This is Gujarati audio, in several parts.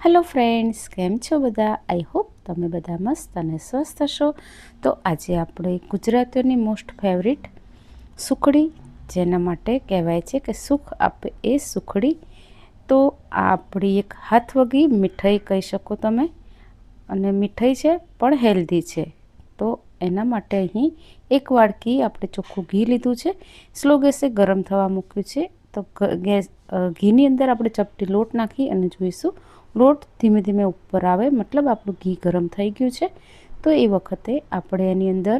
હેલો ફ્રેન્ડ્સ, કેમ છો બધા? આઈ હોપ તમે બધા મસ્ત અને સ્વસ્થ હશો. તો આજે આપણે ગુજરાતીઓની મોસ્ટ ફેવરિટ સુખડી, જેના માટે કહેવાય છે કે સુખ આપે એ સુખડી, તો આ આપણી એક હાથવગી મીઠાઈ કહી શકો તમે. અને મીઠાઈ છે પણ હેલ્ધી છે. તો એના માટે અહીં એક વાડકી આપણે ચોખ્ખું ઘી લીધું છે, સ્લો ગેસે ગરમ થવા મૂક્યું છે. તો ઘીની અંદર આપણે ચપટી લોટ નાખી અને જોઈશું લોટ ધીમે ધીમે ઉપર આવે, મતલબ આપણું ઘી ગરમ થઈ ગયું છે. તો એ વખતે આપણે એની અંદર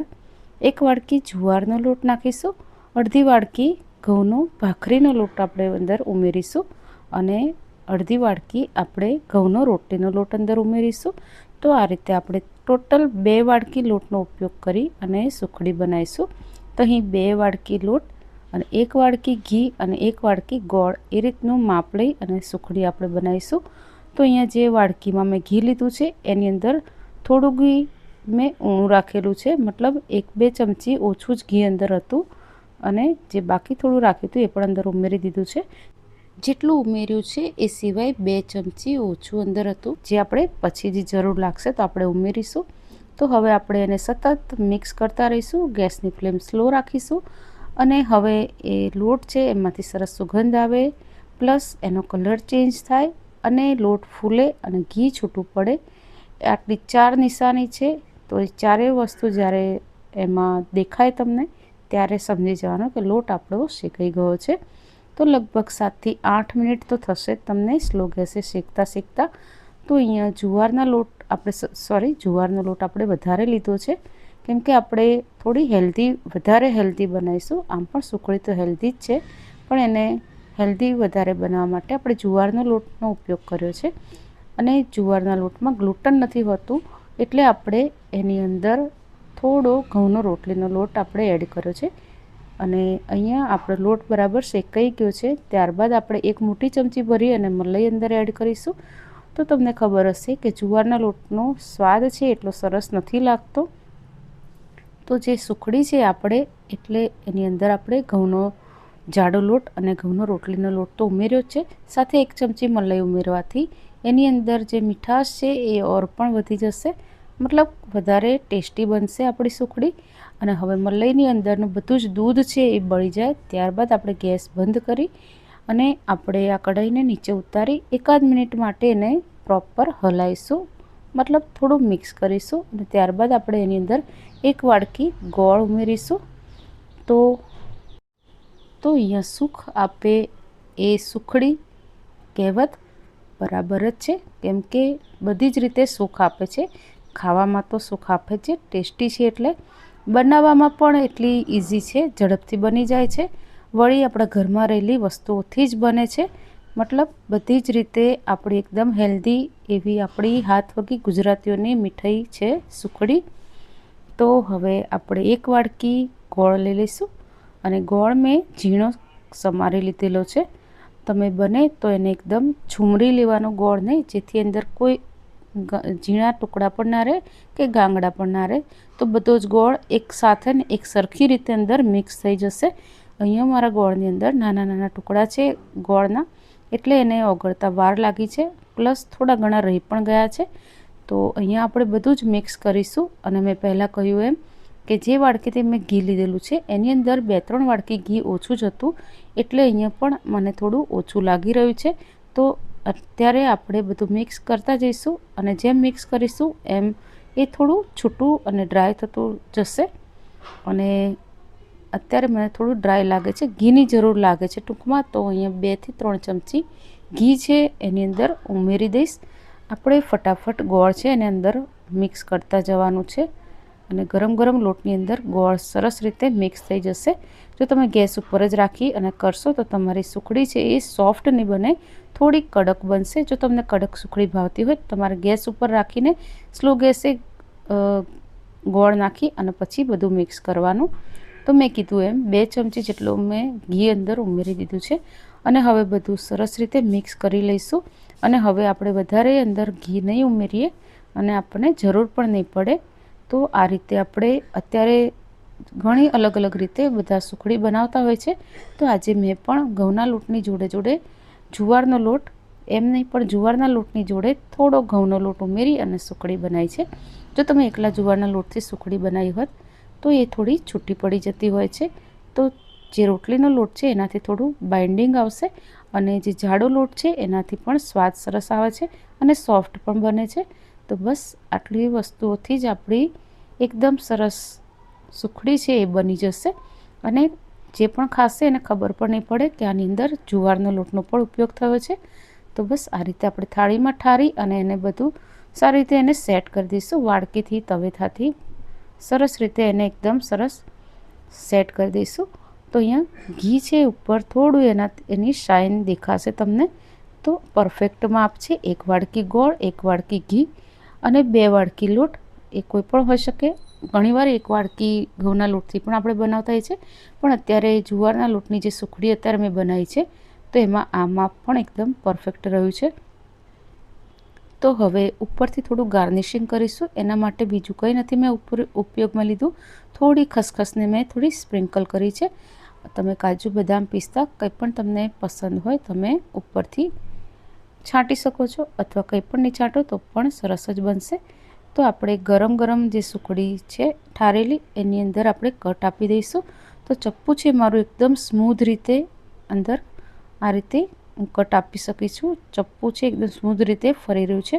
એક વાડકી જુવારનો લોટ નાખીશું, અડધી વાડકી ઘઉંનો ભાખરીનો લોટ આપણે અંદર ઉમેરીશું અને અડધી વાડકી આપણે ઘઉંનો રોટલીનો લોટ અંદર ઉમેરીશું. તો આ રીતે આપણે ટોટલ 2 વાડકી લોટનો ઉપયોગ કરી અને સુખડી બનાવીશું. તો અહીં 2 વાડકી લોટ અને 1 વાડકી ઘી અને 1 વાડકી ગોળ, એ રીતનું માપ લઈ અને સુખડી આપણે બનાવીશું. તો અહીંયા જે વાડકીમાં મેં ઘી લીધું છે એની અંદર થોડું ઘી મેં ઊણું રાખેલું છે, મતલબ 1-2 ચમચી ઓછું જ ઘી અંદર હતું અને જે બાકી થોડું રાખ્યું હતું એ પણ અંદર ઉમેરી દીધું છે. જેટલું ઉમેર્યું છે એ સિવાય 2 ચમચી ઓછું અંદર હતું, જે આપણે પછી જે જરૂર લાગશે તો આપણે ઉમેરીશું. તો હવે આપણે એને સતત મિક્સ કરતા રહીશું, ગેસની ફ્લેમ સ્લો રાખીશું અને હવે એ લોટ છે એમાંથી સરસ સુગંધ આવે, પ્લસ એનો કલર ચેન્જ થાય અને લોટ ફૂલે અને ઘી છૂટું પડે. આટલી 4 નિશાની છે. તો એ ચારેય વસ્તુ જ્યારે એમાં દેખાય તમને, ત્યારે સમજી જવાનું કે લોટ આપણો શેકાઈ ગયો છે. તો લગભગ 7થી 8 મિનિટ તો થશે તમને સ્લો ગેસે શેકતા. તો અહીંયા જુવારનો લોટ આપણે વધારે લીધો છે, કેમ કે આપણે થોડી વધારે હેલ્ધી બનાવીશું. આમ પણ સુખડી તો હેલ્ધી જ છે, પણ એને હેલ્ધી વધારે બનાવવા માટે આપણે જુવારનો લોટનો ઉપયોગ કર્યો છે. અને જુવારના લોટમાં ગ્લુટન નથી હોતું, એટલે આપણે એની અંદર થોડો ઘઉંનો રોટલીનો લોટ આપણે એડ કર્યો છે. અને અહીંયા આપણો લોટ બરાબર શેકાઈ ગયો છે. ત્યારબાદ આપણે 1 મોટી ચમચી ભરી અને મલાઈ અંદર એડ કરીશું. તો તમને ખબર હશે કે જુવારના લોટનો સ્વાદ છે એટલો સરસ નથી લાગતો. તો જે સુખડી છે આપણે, એટલે એની અંદર આપણે ઘઉંનો જાડો લોટ અને ઘઉંનો રોટલીનો લોટ તો ઉમેર્યો જ છે, સાથે 1 ચમચી મલાઈ ઉમેરવાથી એની અંદર જે મીઠાશ છે એ ઓર પણ વધી જશે, મતલબ વધારે ટેસ્ટી બનશે આપણી સુખડી. અને હવે મલાઈની અંદરનું બધું જ દૂધ છે એ બળી જાય, ત્યારબાદ આપણે ગેસ બંધ કરી અને આપણે આ કઢાઈને નીચે ઉતારી 1 મિનિટ માટે એને પ્રોપર હલાવીશું, મતલબ થોડું મિક્સ કરીશું. અને ત્યારબાદ આપણે એની અંદર 1 વાડકી ગોળ ઉમેરીશું. તો અહીંયા સુખ આપે એ સુખડી કહેવત બરાબર જ છે, કેમ કે બધી જ રીતે સુખ આપે છે. ખાવામાં તો સુખ આપે છે, ટેસ્ટી છે, એટલે બનાવવામાં પણ એટલી ઇઝી છે, ઝડપથી બની જાય છે. વળી આપણા ઘરમાં રહેલી વસ્તુઓથી જ બને છે, મતલબ બધી જ રીતે આપણી એકદમ હેલ્ધી એવી આપણી હાથવગી ગુજરાતીઓની મીઠાઈ છે સુખડી. તો હવે આપણે 1 વાડકી ગોળ લઈ લઈશું અને ગોળ મેં ઝીણો સમારી લીધેલો છે. તમે બને તો એને એકદમ છુમરી લેવાનો ગોળ નહીં, જેથી અંદર કોઈ ઝીણા ટુકડા પણ ના રહે કે ગાંગડા પણ ના રહે. તો બધો જ ગોળ એક સાથે ને એક સરખી રીતે અંદર મિક્સ થઈ જશે. અહીંયા મારા ગોળની અંદર નાના નાના ટુકડા છે ગોળના, એટલે એને ઓગળતા વાર લાગી છે, પ્લસ થોડા ઘણા રહી પણ ગયા છે. તો અહીંયા આપણે બધું જ મિક્સ કરીશું. અને મેં પહેલાં કહ્યું એમ કે જે વાડકીથી મેં ઘી લીધેલું છે એની અંદર 2-3 વાડકી ઘી ઓછું જ હતું, એટલે અહીંયા પણ મને થોડું ઓછું લાગી રહ્યું છે. તો અત્યારે આપણે બધું મિક્સ કરતા જઈશું અને જેમ મિક્સ કરીશું એમ એ થોડું છૂટું અને ડ્રાય થતું જશે. અને અત્યારે મને થોડું ડ્રાય લાગે છે, ઘીની જરૂર લાગે છે ટૂંકમાં. તો અહીંયા 2થી 3 ચમચી ઘી છે એની અંદર ઉમેરી દઈશ. આપણે ફટાફટ ગોળ છે એની અંદર મિક્સ કરતા જવાનું છે અને ગરમ ગરમ લોટની અંદર ગોળ સરસ રીતે મિક્સ થઈ જશે. જો તમે ગેસ ઉપર જ રાખી અને કરશો તો તમારી સુખડી છે એ સોફ્ટ નહીં બને, થોડી કડક બનશે. જો તમને કડક સુખડી ભાવતી હોય તો તમારે ગેસ ઉપર રાખીને સ્લો ગેસે ગોળ નાખી અને પછી બધું મિક્સ કરવાનું. તો મેં કીધું એમ 2 ચમચી જેટલું મેં ઘી અંદર ઉમેરી દીધું છે અને હવે બધું સરસ રીતે મિક્સ કરી લઈશું. અને હવે આપણે વધારે અંદર ઘી નહીં ઉમેરીએ અને આપણને જરૂર પણ નહીં પડે. તો આ રીતે આપણે અત્યારે ઘણી અલગ અલગ રીતે બધા સુખડી બનાવતા હોય છે. તો આજે મેં પણ ઘઉંના લોટની જોડે જોડે જુવારનો લોટ એમ નહીં, પણ જુવારના લોટની જોડે થોડો ઘઉંનો લોટ ઉમેરી અને સુખડી બનાવી છે. જો તમે એકલા જુવારના લોટથી સુખડી બનાવી હોત તો એ થોડી છૂટી પડી જતી હોય છે. તો જે રોટલીનો લોટ છે એનાથી થોડું બાઇન્ડિંગ આવશે અને જે જાડો લોટ છે એનાથી પણ સ્વાદ સરસ આવે છે અને સોફ્ટ પણ બને છે. તો બસ આટલી વસ્તુઓથી જ આપણી એકદમ સરસ સુખડી છે એ બની જશે અને જે પણ ખાશે એને ખબર પણ નહીં પડે કે આની અંદર જુવારનો લોટનો પણ ઉપયોગ થયો છે. તો બસ આ રીતે આપણે થાળીમાં ઠારી અને એને બધું સારી રીતે એને સેટ કરી દઈશું. વાડકીથી તવેથાથી સરસ રીતે એને એકદમ સરસ સેટ કરી દઈશું. તો અહીંયા ઘી છે ઉપર થોડું એની શાઇન દેખાશે તમને. તો પરફેક્ટ માપ છે. 1 વાડકી ગોળ, 1 વાડકી ઘી અને 2 વાડકી લોટ. એ કોઈ પણ હોઈ શકે. ઘણીવાર 1 વાડકી ઘઉંના લોટથી પણ આપણે બનાવતા હોય છે, પણ અત્યારે જુવારના લોટની જે સુખડી અત્યારે મેં બનાવી છે તો એમાં આ માપ પણ એકદમ પરફેક્ટ રહ્યું છે. તો હવે ઉપરથી થોડું ગાર્નિશિંગ કરીશું. એના માટે બીજું કંઈ નથી મેં ઉપર ઉપયોગમાં લીધું. થોડી ખસખસને મેં થોડી સ્પ્રિંકલ કરી છે. તમે કાજુ, બદામ, પિસ્તા કંઈ પણ તમને પસંદ હોય તમે ઉપરથી છાંટી શકો છો, અથવા કંઈ પણ નહીં છાંટો તો પણ સરસ જ બનશે. તો આપણે ગરમ ગરમ જે સુખડી છે ઠારેલી એની અંદર આપણે કટ આપી દઈશું. તો ચપ્પુ છે મારું એકદમ સ્મૂધ રીતે અંદર આ રીતે હું કટ આપી શકીશું. ચપ્પુ છે એકદમ સ્મૂધ રીતે ફરી રહ્યું છે,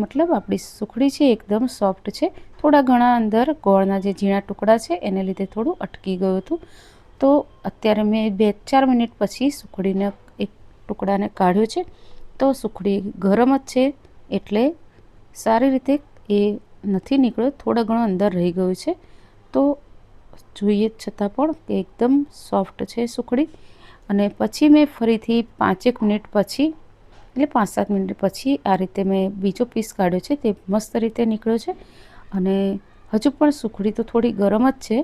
મતલબ આપણી સુખડી છે એકદમ સોફ્ટ છે. થોડા ઘણા અંદર ગોળના જે ઝીણા ટુકડા છે એને લીધે થોડું અટકી ગયું હતું. તો અત્યારે મેં 2-4 મિનિટ પછી સુખડીને એક ટુકડાને કાઢ્યો છે. તો સુખડી ગરમ જ છે એટલે સારી રીતે એ નથી નીકળ્યો, થોડા ઘણો અંદર રહી ગયું છે. તો જોઈએ છતાં પણ કે એકદમ સોફ્ટ છે સુખડી. અને પછી મેં ફરીથી 5-1 મિનિટ પછી એટલે 5-7 મિનિટ પછી આ રીતે મેં બીજો પીસ કાઢ્યો છે. તે મસ્ત રીતે નીકળ્યો છે અને હજુ પણ સુખડી તો થોડી ગરમ જ છે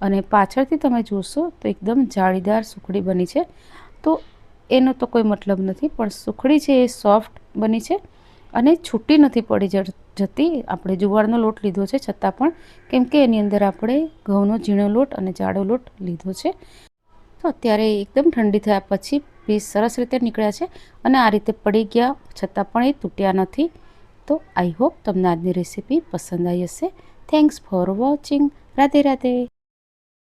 અને પાછળથી તમે જોશો તો એકદમ જાળીદાર સુખડી બની છે. તો એનો તો કોઈ મતલબ નથી, પણ સુખડી છે એ સોફ્ટ બની છે અને છૂટી નથી પડી જતી. આપણે જુવારનો લોટ લીધો છે છતાં પણ, કેમ કે એની અંદર આપણે ઘઉંનો ઝીણો લોટ અને જાડો લોટ લીધો છે. તો અત્યારે એકદમ ઠંડી થયા પછી પીસ સરસ રીતે નીકળ્યા છે અને આ રીતે પડી ગયા છતાં પણ એ તૂટ્યા નથી. તો આઈ હોપ તમને આજની રેસીપી પસંદ આવી હશે. Thanks for watching. Radhe Radhe.